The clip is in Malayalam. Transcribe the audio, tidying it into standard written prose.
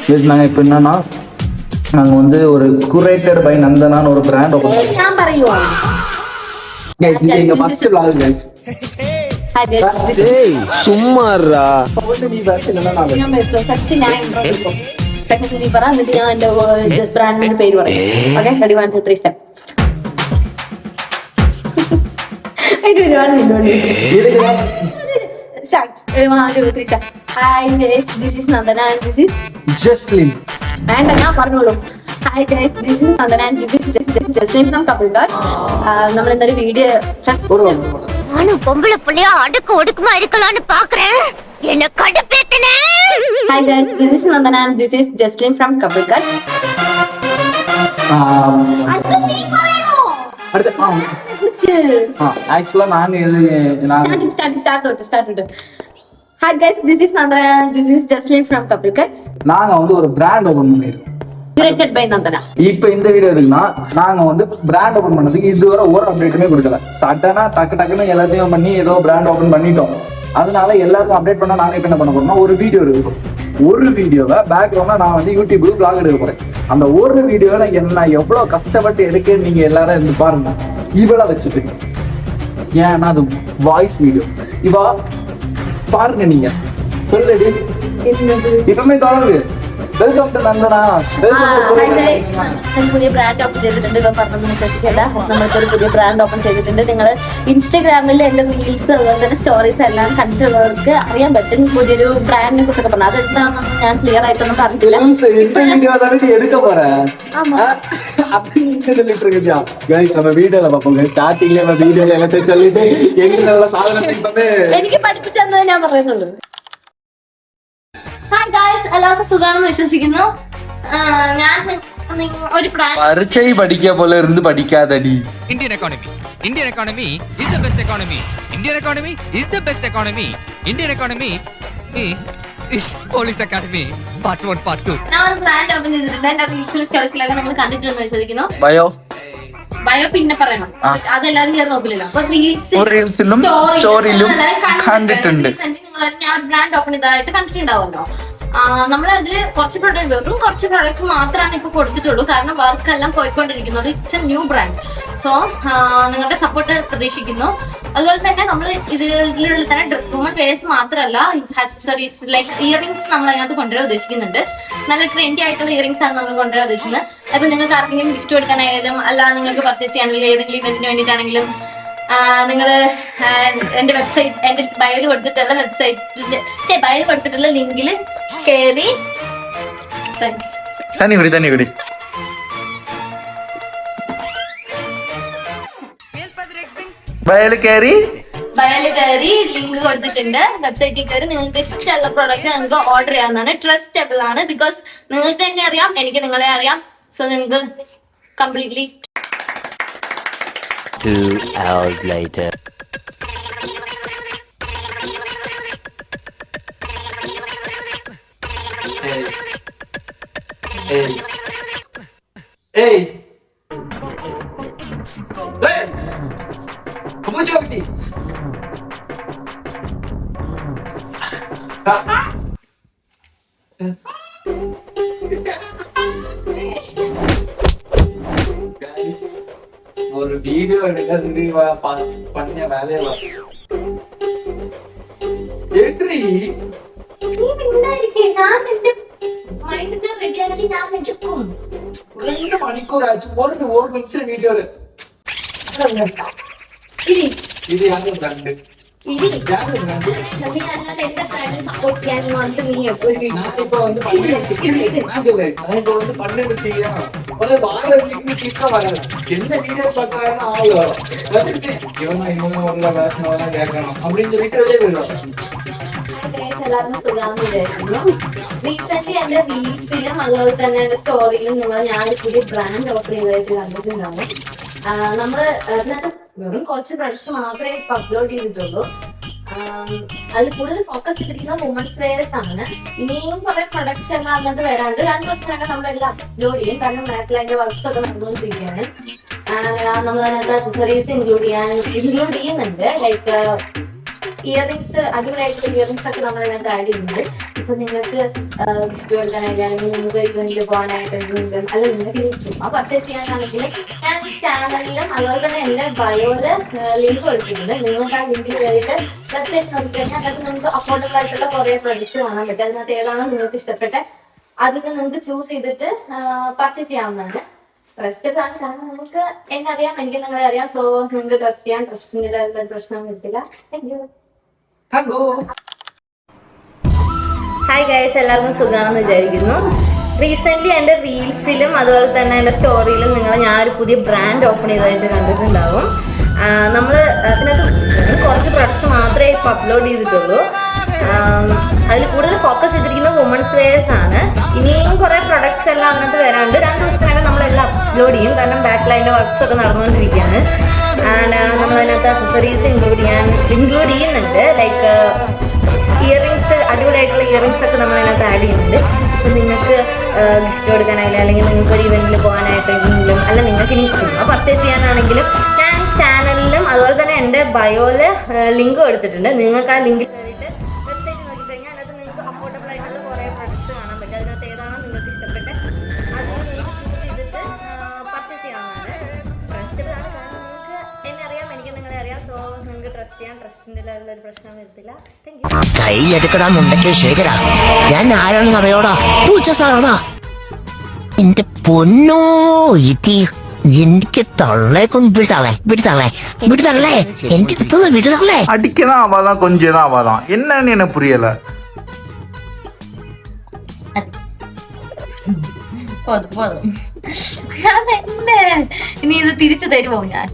ப்ளீஸ் நாங்கள் இப்போ என்னன்னா நாங்கள் வந்து ஒரு குரேட்டட் பை நந்தனான்னு ஒரு பிராண்ட் ஓப்பன் பண்ணோம். ഞാൻ പറയുവാ கைஸ் இது எங்கள் ஃபர்ஸ்ட் vlog கைஸ். ஏய் சும்மாறா நீ ஃபர்ஸ்ட் இல்லைன்னா நான் ഞാൻ ഫസ്റ്റ് ഞാൻ intro സെക്കൻഡ് നീ പറ എന്നിട്ട് ഞാൻ എന്റെ ബ്രാൻഡിന്റെ പേര് പറയും. Okay ready 1 2 3 step. Start. 1 2 3 start. Hi guys, this is Nandana and this is Jaslin. and ഞാൻ പറഞ്ഞോളൂ. Hi guys, this is Nandana and this is just from Couple Cards. നമ്മൾ എന്തൊരു വീഡിയോ நானும் பொம்பளை புள்ளையா அடுக்கு ஒடுக்குமா இருக்கலாம்னு பாக்குறேன். என்ன கடுப்பேத்தனே. Hi guys, this is Nandana and this is Jocelyn from Couple Cards. അടുത്ത നീ പറയണോ? അടുത്ത ആക്ച്വലാ start. Hi guys, this is Nandana and this is Jocelyn from Couple Cards. நாங்க வந்து ஒரு பிராண்ட் ஓபன் பண்ணிருக்கோம். Curated by Nandana. இப்போ இந்த வீடியோ இருக்குன்னா நாங்க வந்து பிராண்ட் ஓபன் பண்ணதுக்கு இதுவரை ஒரு அப்டேட்டுமே கொடுக்கல. சடனா டக்குன்னு எல்லாத்தையும் பண்ணி ஏதோ பிராண்ட் ஓபன் பண்ணிட்டோம். அதனால எல்லாருக்கும் அப்டேட் பண்ணா நாங்க இப்ப என்ன பண்ண போறோம்னா ஒரு வீடியோ எடுக்கிறோம். ஒரு வீடியோவை பேக்ரவுண்டா நான் வந்து யூடியூப் vlog எடுக்க போறேன். அந்த ஒரு வீடியோல என்ன எவ்வளவு கஷ்டப்பட்டு எடுக்க நீங்க எல்லாரும் இருந்து பாருங்க. இவ்வளவு வச்சுட்டு ஏன்னா அது வாய்ஸ் வீடியோ. இவா பாருங்க நீங்க சொல்லுடி இப்பவுமே தொடர்ந்து വെൽക്കം ടു നന്ദന. പുതിയ ബ്രാൻഡ് ഓപ്പൺ ചെയ്തിട്ടുണ്ട്. ഇപ്പൊ പറഞ്ഞു വിശ്വസിക്കേണ്ട, നമ്മൾക്കൊരു പുതിയ ബ്രാൻഡ് ഓപ്പൺ ചെയ്തിട്ടുണ്ട്. നിങ്ങൾ ഇൻസ്റ്റാഗ്രാമിൽ എന്റെ റീൽസ് അതുപോലെ തന്നെ സ്റ്റോറീസ് എല്ലാം കണ്ടിട്ടുള്ളവർക്ക് അറിയാൻ പറ്റും പുതിയൊരു ബ്രാൻഡിനെ കുറിച്ചൊക്കെ പറഞ്ഞു. അതെന്താണെന്നൊന്നും ഞാൻ ക്ലിയർ ആയിട്ടൊന്നും പറഞ്ഞില്ല. எடுக்க போறேன் நம்ம வீடியோல பாப்போம். ஸ்டார்டிங்ல நம்ம வீடியோல எல்லாத்தையும் சொல்லிட்டு எங்க சாதனத்தை வந்து എനിക്ക് പഠിപ്പിച്ചു തന്നത് ഞാൻ പറയുന്നുള്ളൂ. ഹായ് ഗായ്സ്, എല്ലാവർക്കും സുഖാണെന്ന് വിശ്വസിക്കുന്നു. ഞാൻ ഒരു പരീക്ഷ പഠിക്കാ പോലെ ഇരുന്ന് പഠിക്കാതടി. Indian economy is the best economy. Indian economy is the best economy. Indian economy is police academy part 1 part 2. ഞാൻ ഒരു ബ്രാൻഡ് ഓപ്പൺ ചെയ്തിട്ടുണ്ട്. എന്റെ റീൽസിലും സ്റ്റോറീസിലൊക്കെ നിങ്ങൾ കണ്ടിട്ടുണ്ടെന്ന് വിശ്വസിക്കുന്നു. ബയോ പിന്നെ പറയണം, അതെല്ലാരും ചേർന്ന് നോക്കില്ലല്ലോ. അപ്പൊ റീൽസിലും സ്റ്റോറിയിലും കണ്ടിട്ടുണ്ട്. നിങ്ങൾ ഞാൻ ബ്രാൻഡ് ഓപ്പൺ ചെയ്തതായിട്ട് കണ്ടിട്ടുണ്ടാവുമല്ലോ. നമ്മളതിൽ കുറച്ച് പ്രൊഡക്ട്സ് മാത്രമാണ് ഇപ്പൊ കൊടുത്തിട്ടുള്ളൂ. കാരണം വർക്ക് എല്ലാം പോയിക്കൊണ്ടിരിക്കുന്നുള്ളൂ. It's a new brand. So നിങ്ങളുടെ സപ്പോർട്ട് പ്രതീക്ഷിക്കുന്നു. അതുപോലെ തന്നെ നമ്മൾ ഇതിലുള്ള തന്നെ വുമൺ വെയർസ് മാത്രമല്ല, ആക്സസറീസ് ലൈക്ക് ഇയറിംഗ്സ് നമ്മൾ അതിനകത്ത് കൊണ്ടുവരാൻ ഉദ്ദേശിക്കുന്നുണ്ട്. നല്ല ട്രെൻഡി ആയിട്ടുള്ള ഇയറിംഗ്സ് ആണ് നമ്മൾ കൊണ്ടുവരാൻ ഉദ്ദേശിക്കുന്നത്. അപ്പൊ നിങ്ങൾക്ക് ആർക്കെങ്കിലും ഗിഫ്റ്റ് കൊടുക്കാനായാലും അല്ല നിങ്ങൾക്ക് പർച്ചേസ് ചെയ്യാനാണെങ്കിലും ഏതെങ്കിലും ഇവന്റിന് വേണ്ടിയിട്ടാണെങ്കിലും നിങ്ങൾ എന്റെ വെബ്സൈറ്റ്, എന്റെ ബയോയിൽ കൊടുത്തിട്ടുള്ള ലിങ്കിൽ കയറി ബയോയിൽ കയറി ലിങ്ക് കൊടുത്തിട്ടുണ്ട്. വെബ്സൈറ്റിൽ കയറി നിങ്ങൾക്ക് ഇഷ്ടമുള്ള പ്രോഡക്റ്റ് നിങ്ങൾക്ക് ഓർഡർ ചെയ്യാവുന്നതാണ്. ട്രസ്റ്റബിൾ ആണ്. ബിക്കോസ് നിങ്ങൾക്ക് തന്നെ അറിയാം, എനിക്ക് നിങ്ങളെ അറിയാം. സോ നിങ്ങൾക്ക് കംപ്ലീറ്റ്ലി 2 hours later. ஒரு வீடியோ எடுக்கிறது பண்ண வேலையை ரெண்டு மணிக்கூர் ஆச்சு. ஒரு நிமிஷம் வீடியோ இது யாரும் ரெண்டு സപ്പോർട്ട് ചെയ്യാൻ മാത്രം നീ എപ്പോഴും பண்ணு செய்யலாம். வார கிளிக்க வராது. என்ன வீடியோ பார்க்கறான்னு ஆள் வரும். இவன் வரல பேசணும் கேட்கணும் அப்படின்னு சொல்லிட்டு வெளியே போயிடுவாங்க. എല്ലാവർക്കും സുഖാന്ന് വിചാരിക്കുന്നു. റീസെന്റ് എന്റെ റീൽസിലും അതുപോലെ തന്നെ എന്റെ സ്റ്റോറിയിലും ഞാൻ പുതിയ ബ്രാൻഡ് ഓപ്പൺ ചെയ്തതായിട്ട് കണ്ടിട്ടുണ്ടാവും. നമ്മള് വെറും കുറച്ച് പ്രൊഡക്ട്സ് മാത്രമേ ഇപ്പൊ അപ്ലോഡ് ചെയ്തിട്ടുള്ളൂ. അതിൽ കൂടുതൽ ഫോക്കസ് ചെയ്തിരിക്കുന്ന വുമൺസ് വെയർസ് ആണ്. ഇനിയും കുറെ പ്രൊഡക്ട്സ് എല്ലാം അങ്ങനത്തെ വരാണ്ട് 2 ദിവസത്തിനൊക്കെ നമ്മളെല്ലാം അപ്ലോഡ് ചെയ്യും. കാരണം ബാക്കിൽ അതിന്റെ വർക്ക്സ് ഒക്കെ നടന്നുകൊണ്ടിരിക്കുകയാണ്. നമ്മൾ അതിനകത്ത് അക്സസറീസ് ഇൻക്ലൂഡ് ചെയ്യുന്നുണ്ട്. ലൈക്ക് ഇയറിംഗ്സ്, അടിപൊളിയായിട്ടുള്ള ഇയറിംഗ്സ് ഒക്കെ നമ്മൾ ഇതിനകത്ത് ആഡ് ചെയ്യുന്നുണ്ട്. ഇപ്പൊ നിങ്ങൾക്ക് ഗിഫ്റ്റ് കൊടുക്കാനായിട്ട്, അല്ലെങ്കിൽ നിങ്ങൾക്ക് ഇവന്റിൽ പോകാനായിട്ടെങ്കിലും, അല്ല നിങ്ങൾക്ക് ചുമ്മാ പർച്ചേസ് ചെയ്യാനാണെങ്കിൽ ഞാൻ ചാനലിലും അതുപോലെ തന്നെ എന്റെ ബയോയില് ലിങ്ക് കൊടുത്തിട്ടുണ്ട്. നിങ്ങൾക്ക് ആ ലിങ്കിൽ കയറിയിട്ട് വെബ്സൈറ്റ് നോക്കിക്കഴിഞ്ഞാൽ അതിനകത്ത് നിങ്ങൾക്ക് അഫോർഡബിൾ ആയിട്ടുള്ള കുറെ പ്രൊഡക്ട്സ് കാണാൻ പറ്റും. അതിനകത്ത് ഏതാണോ നിങ്ങൾക്ക് ഇഷ്ടപ്പെട്ട അതൊക്കെ നിങ്ങൾക്ക് ചൂസ് ചെയ്തിട്ട് പർച്ചേസ് ചെയ്യാവുന്നതാണ്. ട്രസ്റ്റഡ് ബ്രാൻഡ് കാരണം നിങ്ങൾക്ക് എന്നെ അറിയാം, എനിക്ക് നിങ്ങളെ അറിയാം. സോ നിങ്ങൾക്ക് ട്രസ്റ്റ് ചെയ്യാൻ, ട്രസ്റ്റിന്റെ പ്രശ്നം വരത്തില്ല. Thank you. ഹായ് ഗൈസ്, എല്ലാവർക്കും സുഖമാണെന്ന് വിചാരിക്കുന്നു. റീസെന്റ് എൻ്റെ റീൽസിലും അതുപോലെ തന്നെ എൻ്റെ സ്റ്റോറിയിലും ഞാൻ ഒരു പുതിയ ബ്രാൻഡ് ഓപ്പൺ ചെയ്തതായിട്ട് കണ്ടിട്ടുണ്ടാവും. നമ്മൾ അതിനകത്ത് കുറച്ച് പ്രൊഡക്ട്സ് മാത്രമേ ഇപ്പോൾ അപ്ലോഡ് ചെയ്തിട്ടുള്ളൂ. അതിൽ കൂടുതൽ ഫോക്കസ് ചെയ്തിരിക്കുന്നത് വുമൺസ് വെയർസ് ആണ്. ഇനിയും കുറേ പ്രൊഡക്ട്സ് എല്ലാം അതിനകത്ത് വരാണ്ട് 2 ദിവസത്തിനകം നമ്മളെല്ലാം അപ്ലോഡ് ചെയ്യും. കാരണം ബാക്ക് ലൈൻ്റെ വർക്ക്സ് ഒക്കെ നടന്നുകൊണ്ടിരിക്കുകയാണ്. ആൻഡ് നമ്മളതിനകത്ത് അക്സസറീസ് ഇൻക്ലൂഡ് ചെയ്യുന്നുണ്ട്. ലൈക്ക് ഇയറിങ്സ്, അടിപൊളിയായിട്ടുള്ള ഇയറിങ്സ് ഒക്കെ നമ്മളതിനകത്ത് ആഡ് ചെയ്യുന്നുണ്ട്. അപ്പം നിങ്ങൾക്ക് ഗിഫ്റ്റ് കൊടുക്കാനായാലും, അല്ലെങ്കിൽ നിങ്ങൾക്ക് ഒരു ഇവന്റിൽ പോകാനായിട്ടെങ്കിലും, അല്ല നിങ്ങൾക്ക് ഇനി ചുമ്മാ പർച്ചേസ് ചെയ്യാനാണെങ്കിലും ഞാൻ ചാനലിലും അതുപോലെ തന്നെ എൻ്റെ ബയോയില് ലിങ്ക് കൊടുത്തിട്ടുണ്ട്. നിങ്ങൾക്ക് ആ ലിങ്കിൽ കയറിയിട്ട് വെബ്സൈറ്റ് നോക്കിക്കഴിഞ്ഞാൽ അതിനകത്ത് നിങ്ങൾക്ക് അഫോർഡബിൾ ആയിട്ടുള്ള കുറേ പ്രൊഡക്ട്സ് കാണാൻ പറ്റും. അതിനകത്ത് ഏതാണോ നിങ്ങൾക്ക് ഇഷ്ടപ്പെട്ട അത് നിങ്ങൾക്ക് ചൂസ് ചെയ്തിട്ട് പർച്ചേസ് ചെയ്യാവുന്നതാണ്. ട്രസ്റ്റ് ബ്രാൻഡ് കാരണം നിങ്ങൾക്ക് എന്നെ അറിയാം, എനിക്ക് നിങ്ങളെ അറിയാം. സോ നിങ്ങൾക്ക് ട്രസ്റ്റ് ചെയ്യാം, ട്രസ്റ്റിൻ്റെ ലെവലിലൊരു പ്രശ്നം വരത്തില്ല. Thank you. കയ്യിലെടുക്കണമെന്നുണ്ടെങ്കിൽ ശേഖരാ, ഞാൻ ആരാണെന്ന് അറിയോടാ? പൂച്ച സാറാ. എന്റെ പൊന്നോ, ഇതി എനിക്ക് തള്ളേക്കൊന്ന് വിടുതള്ളേ എന്റെ അടുത്ത് വിടുതള്ളേ. அடிக்கதான் ஆவாதான், கொஞ்சம் தான் ஆவாதான். என்னன்னு எனக்கு புரியல. പോതും അതെന്നെ. ഇനി ഇത് തിരിച്ചു തരുമോ ഞാൻ?